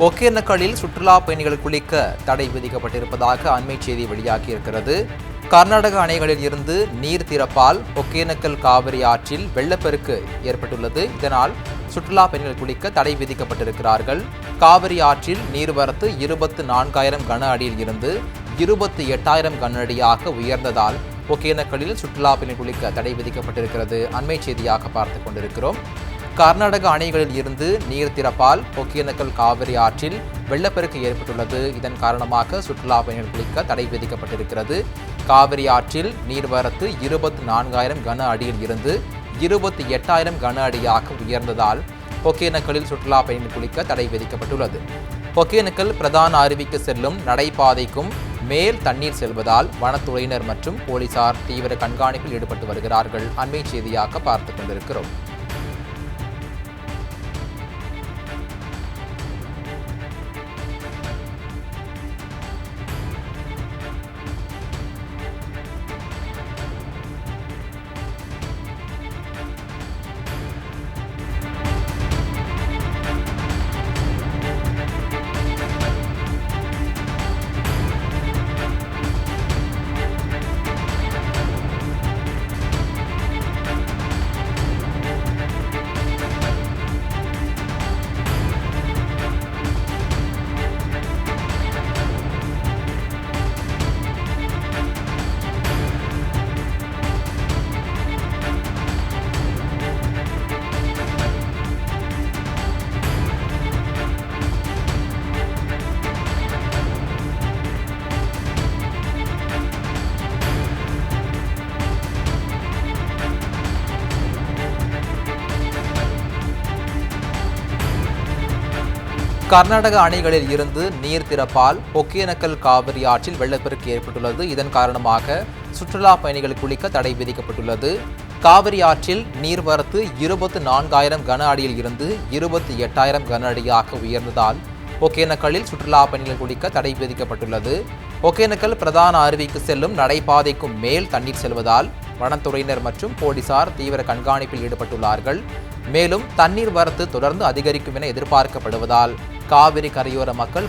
ஒகேனக்கலில் சுற்றுலா பயணிகள் குளிக்க தடை விதிக்கப்பட்டிருப்பதாக அண்மை செய்தி வெளியாகியிருக்கிறது. கர்நாடக அணைகளில் இருந்து நீர் திறப்பால் ஒகேனக்கல் காவிரி ஆற்றில் வெள்ளப்பெருக்கு ஏற்பட்டுள்ளது. இதனால் சுற்றுலா பயணிகள் குளிக்க தடை விதிக்கப்பட்டிருக்கிறார்கள். காவிரி ஆற்றில் நீர்வரத்து 24,000 கன அடியில் இருந்து 28,000 கன அடியாக உயர்ந்ததால் ஒகேனக்கலில் சுற்றுலா பயணிகள் குளிக்க தடை விதிக்கப்பட்டிருக்கிறது. அண்மை செய்தியாக பார்த்துக் கொண்டிருக்கிறோம். கர்நாடக அணைகளில் இருந்து நீர் திறப்பால் ஒகேனக்கல் காவிரி ஆற்றில் வெள்ளப்பெருக்கு ஏற்பட்டுள்ளது. இதன் காரணமாக சுற்றுலா பயணிகள் குளிக்க தடை விதிக்கப்பட்டிருக்கிறது. காவிரி ஆற்றில் நீர்வரத்து 24,000 கன அடியில் இருந்து 28,000 கன அடியாக உயர்ந்ததால் ஒகேனக்கலில் சுற்றுலா பயணிகள் குளிக்க தடை விதிக்கப்பட்டுள்ளது. ஒகேனக்கல் பிரதான அருவிக்கு செல்லும் நடைபாதைக்கும் மேல் தண்ணீர் செல்வதால் வனத்துறையினர் மற்றும் போலீசார் தீவிர கண்காணிப்பில் ஈடுபட்டு வருகிறார்கள். அண்மை செய்தியாக பார்த்துக் கொண்டிருக்கிறோம். கர்நாடக அணைகளில் இருந்து நீர் திறப்பால் ஒகேனக்கல் காவிரி ஆற்றில் வெள்ளப்பெருக்கு ஏற்பட்டுள்ளது. இதன் காரணமாக சுற்றுலா பயணிகள் குளிக்க தடை விதிக்கப்பட்டுள்ளது. காவிரி ஆற்றில் நீர்வரத்து 24,000 கன அடியில் இருந்து 28,000 கன அடியாக உயர்ந்ததால் ஒகேனக்கலில் சுற்றுலா பயணிகள் குளிக்க தடை விதிக்கப்பட்டுள்ளது. ஒகேனக்கல் பிரதான அருவிக்கு செல்லும் நடைபாதைக்கும் மேல் தண்ணீர் செல்வதால் வனத்துறையினர் மற்றும் போலீசார் தீவிர கண்காணிப்பில் ஈடுபட்டுள்ளார்கள். மேலும் தண்ணீர் வரத்து தொடர்ந்து அதிகரிக்கும் என எதிர்பார்க்கப்படுவதால் காவிரி கரையோர மக்கள்